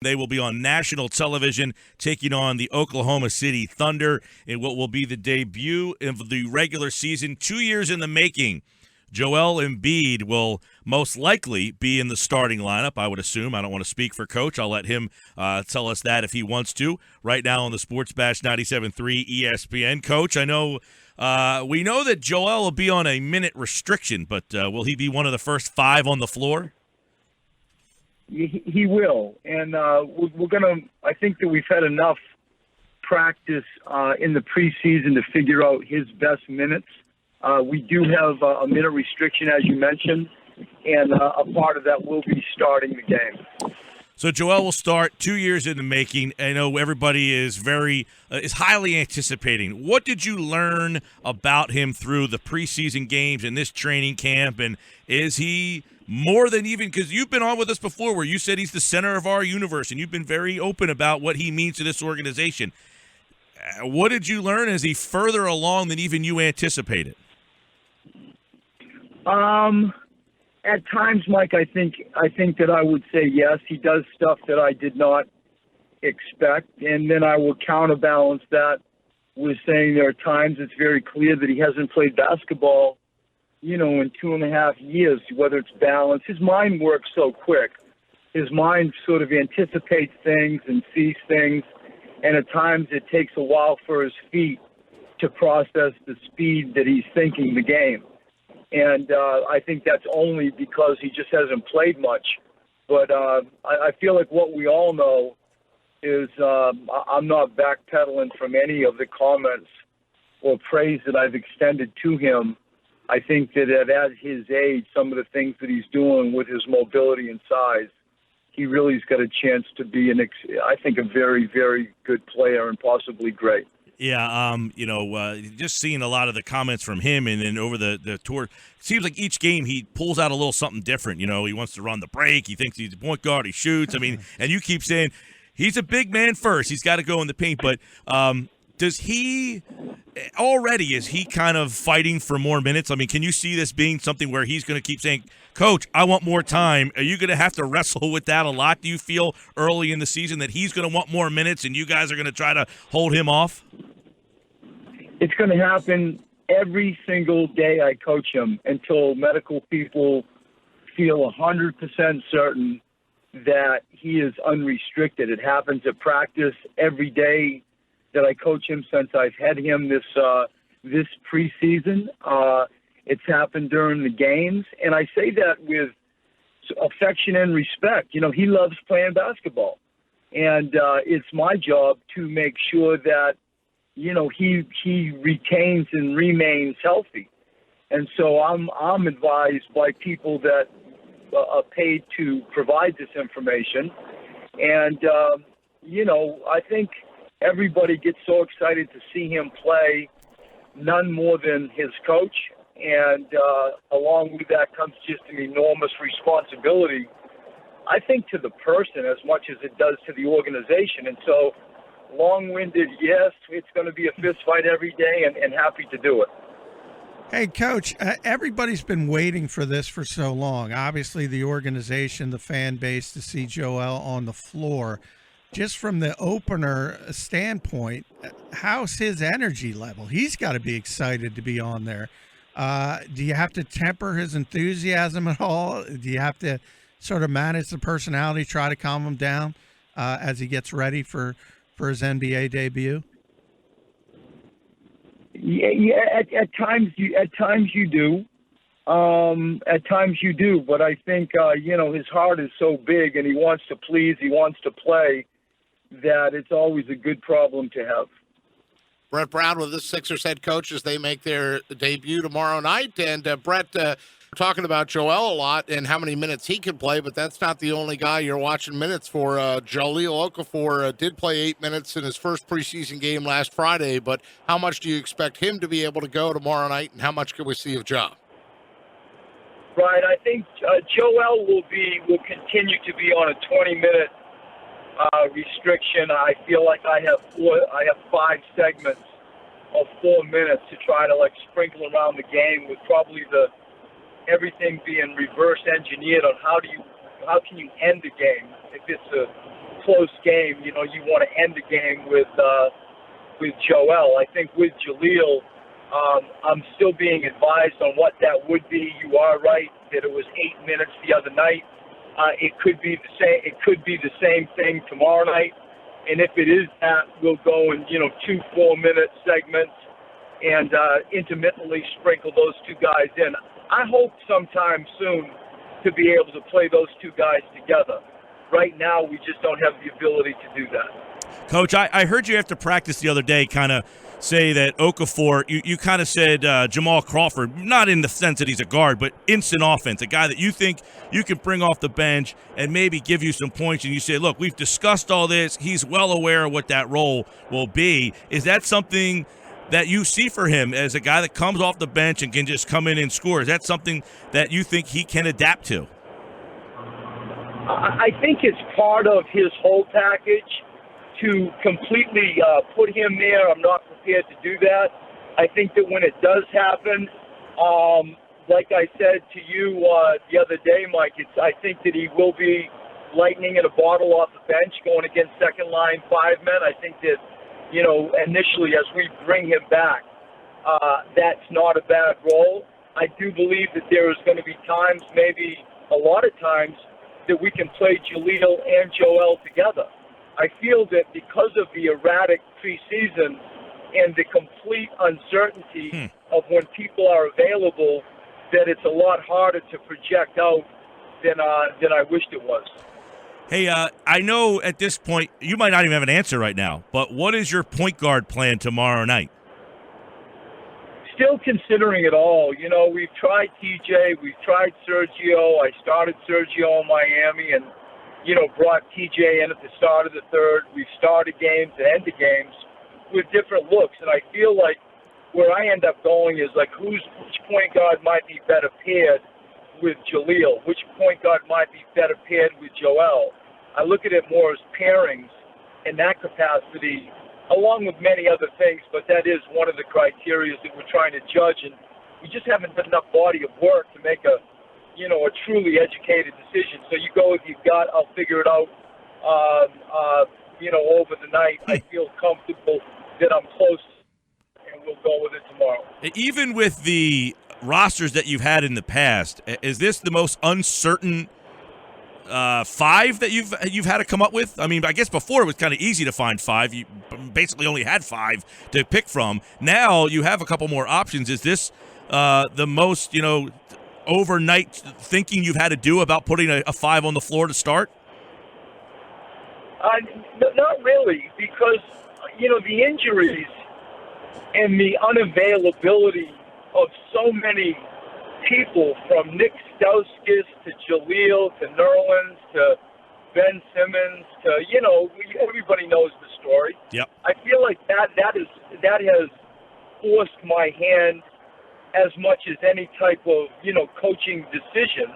They will be on national television taking on the Oklahoma City Thunder in what will be the debut of the regular season, 2 years in the making. Joel Embiid will most likely be in the starting lineup, I would assume. I don't want to speak for Coach. I'll let him tell us that if he wants to. Right now on the Sports Bash 97.3 ESPN. Coach, I know we know that Joel will be on a minute restriction, but will he be one of the first 5 on the floor? He will, and we're going to – I think that we've had enough practice in the preseason to figure out his best minutes. We do have a minute restriction, as you mentioned, and a part of that will be starting the game. So Joel will start 2 years in the making. I know everybody is is highly anticipating. What did you learn about him through the preseason games and this training camp? And is he more than even – because you've been on with us before where you said he's the center of our universe, and you've been very open about what he means to this organization. What did you learn? Is he further along than even you anticipated? At times, Mike, I think that I would say yes. He does stuff that I did not expect, and then I will counterbalance that with saying there are times it's very clear that he hasn't played basketball, in 2.5 years, whether it's balance. His mind works so quick. His mind sort of anticipates things and sees things, and at times it takes a while for his feet to process the speed that he's thinking the game. And I think that's only because he just hasn't played much. But I feel like what we all know is I'm not backpedaling from any of the comments or praise that I've extended to him. I think that at his age, some of the things that he's doing with his mobility and size, he really has got a chance to be, I think, a very, very good player and possibly great. Yeah, just seeing a lot of the comments from him and then over the tour, it seems like each game he pulls out a little something different. He wants to run the break. He thinks he's a point guard. He shoots. I mean, and you keep saying he's a big man first. He's got to go in the paint. But is he kind of fighting for more minutes? I mean, can you see this being something where he's going to keep saying, Coach, I want more time? Are you going to have to wrestle with that a lot? Do you feel early in the season that he's going to want more minutes and you guys are going to try to hold him off? It's going to happen every single day I coach him until medical people feel 100% certain that he is unrestricted. It happens at practice every day that I coach him since I've had him this preseason. It's happened during the games, and I say that with affection and respect. He loves playing basketball, and it's my job to make sure that he retains and remains healthy. And so I'm advised by people that are paid to provide this information. And, I think everybody gets so excited to see him play, none more than his coach. And along with that comes just an enormous responsibility, I think, to the person as much as it does to the organization. And so, long-winded, yes, it's going to be a fist fight every day, and happy to do it. Hey, Coach, everybody's been waiting for this for so long. Obviously, the organization, the fan base, to see Joel on the floor. Just from the opener standpoint, how's his energy level? He's got to be excited to be on there. Do you have to temper his enthusiasm at all? Do you have to sort of manage the personality, try to calm him down as he gets ready for his NBA debut? Yeah. At times you do. At times you do. But I think his heart is so big, and he wants to please. He wants to play. That it's always a good problem to have. Brett Brown with the Sixers head coach as they make their debut tomorrow night. And Brett, we're talking about Joel a lot and how many minutes he can play, but that's not the only guy you're watching minutes for. Jahlil Okafor did play 8 minutes in his first preseason game last Friday, but how much do you expect him to be able to go tomorrow night, and how much can we see of Ja? Right, I think Joel will continue to be on a 20-minute restriction. I feel like I have 5 segments of 4 minutes to try to sprinkle around the game, with probably everything being reverse engineered on how can you end the game if it's a close game, you want to end the game with Joel. I think with Jahlil, I'm still being advised on what that would be. You are right that it was 8 minutes the other night. It could be the same. It could be the same thing tomorrow night. And if it is that, we'll go in 2 4-minute segments and intermittently sprinkle those two guys in. I hope sometime soon to be able to play those two guys together. Right now, we just don't have the ability to do that. Coach, I heard you after practice the other day kind of say that Okafor, you kind of said Jamal Crawford, not in the sense that he's a guard, but instant offense, a guy that you think you can bring off the bench and maybe give you some points. And you say, look, we've discussed all this. He's well aware of what that role will be. Is that something that you see for him as a guy that comes off the bench and can just come in and score? Is that something that you think he can adapt to? I think it's part of his whole package to completely put him there. I'm not prepared to do that. I think that when it does happen, like I said to you the other day, Mike, I think that he will be lightning in a bottle off the bench going against second-line 5-men. I think that, initially as we bring him back, that's not a bad role. I do believe that there is going to be times, maybe a lot of times, that we can play Jahlil and Joel together. I feel that because of the erratic preseason and the complete uncertainty of when people are available, that it's a lot harder to project out than I wished it was. Hey, I know at this point you might not even have an answer right now, but what is your point guard plan tomorrow night? Still considering it all. We've tried TJ, we've tried Sergio. I started Sergio in Miami and, brought TJ in at the start of the third. We've started games and ended games with different looks. And I feel like where I end up going is like which point guard might be better paired with Jahlil, which point guard might be better paired with Joel. I look at it more as pairings in that capacity, along with many other things, but that is one of the criteria that we're trying to judge, and we just haven't done enough body of work to make a truly educated decision. So you go with you've got, I'll figure it out, over the night. I feel comfortable that I'm close, and we'll go with it tomorrow. Even with the rosters that you've had in the past, is this the most uncertain five that you've had to come up with? I mean, I guess before it was kind of easy to find five. You basically only had five to pick from. Now you have a couple more options. Is this the most, overnight thinking you've had to do about putting a five on the floor to start? Not really, because, the injuries and the unavailability of so many people, from Nick Stauskas to Jahlil to Nerlens to Ben Simmons to, everybody knows the story. Yep. I feel like that has forced my hand as much as any type of, coaching decision.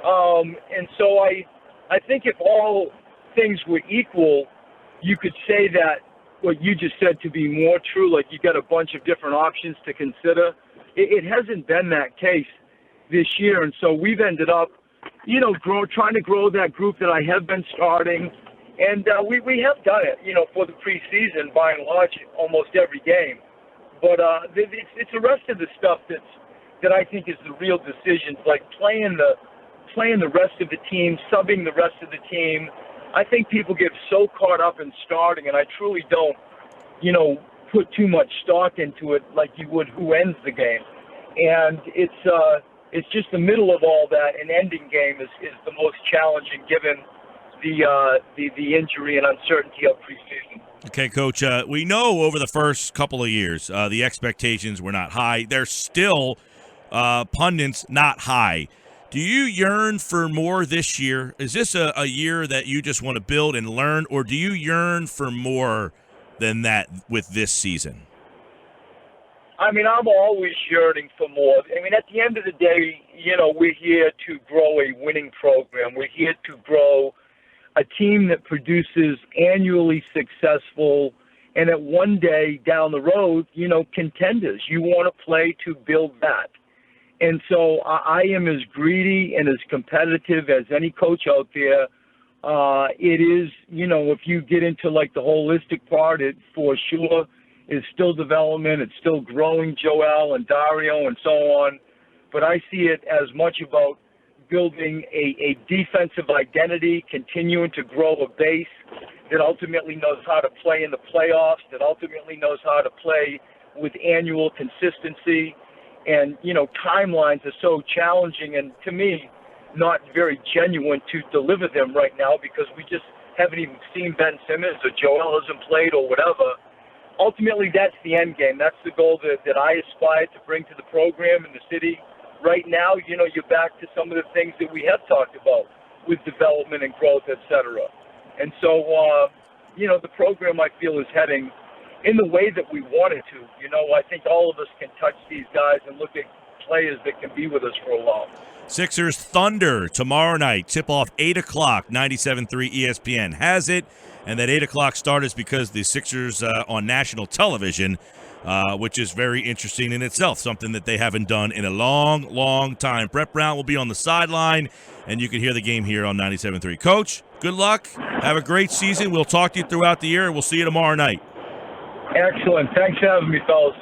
And so I think if all things were equal, you could say that what you just said to be more true, like you got a bunch of different options to consider. It hasn't been that case this year, and so we've ended up, trying to grow that group that I have been starting, and we have done it, for the preseason by and large, almost every game. But it's the rest of the stuff that I think is the real decisions, like playing the rest of the team, subbing the rest of the team. I think people get so caught up in starting, and I truly don't, put too much stock into it like you would who ends the game. And it's just the middle of all that, and ending game is the most challenging given the injury and uncertainty of preseason. Okay, Coach, we know over the first couple of years the expectations were not high. They're still pundits not high. Do you yearn for more this year? Is this a year that you just want to build and learn, or do you yearn for more than that with this season? I mean, I'm always yearning for more. I mean, at the end of the day, we're here to grow a winning program. We're here to grow a team that produces annually successful, and at one day down the road, contenders. You want to play to build that. And so I am as greedy and as competitive as any coach out there It is, if you get into like the holistic part, it for sure is still development. It's still growing Joel and Dario and so on. But I see it as much about building a defensive identity, continuing to grow a base that ultimately knows how to play in the playoffs, that ultimately knows how to play with annual consistency. And, timelines are so challenging and, to me, not very genuine to deliver them right now because we just haven't even seen Ben Simmons or Joel hasn't played or whatever. Ultimately, that's the end game. That's the goal that I aspire to bring to the program and the city. Right now, you're back to some of the things that we have talked about with development and growth, et cetera. And so, the program, I feel, is heading in the way that we want it to. I think all of us can touch these guys and look at players that can be with us for a while. Sixers Thunder tomorrow night. Tip-off 8 o'clock, 97.3 ESPN has it. And that 8 o'clock start is because the Sixers on national television, which is very interesting in itself, something that they haven't done in a long, long time. Brett Brown will be on the sideline, and you can hear the game here on 97.3. Coach, good luck. Have a great season. We'll talk to you throughout the year, and we'll see you tomorrow night. Excellent. Thanks for having me, fellas.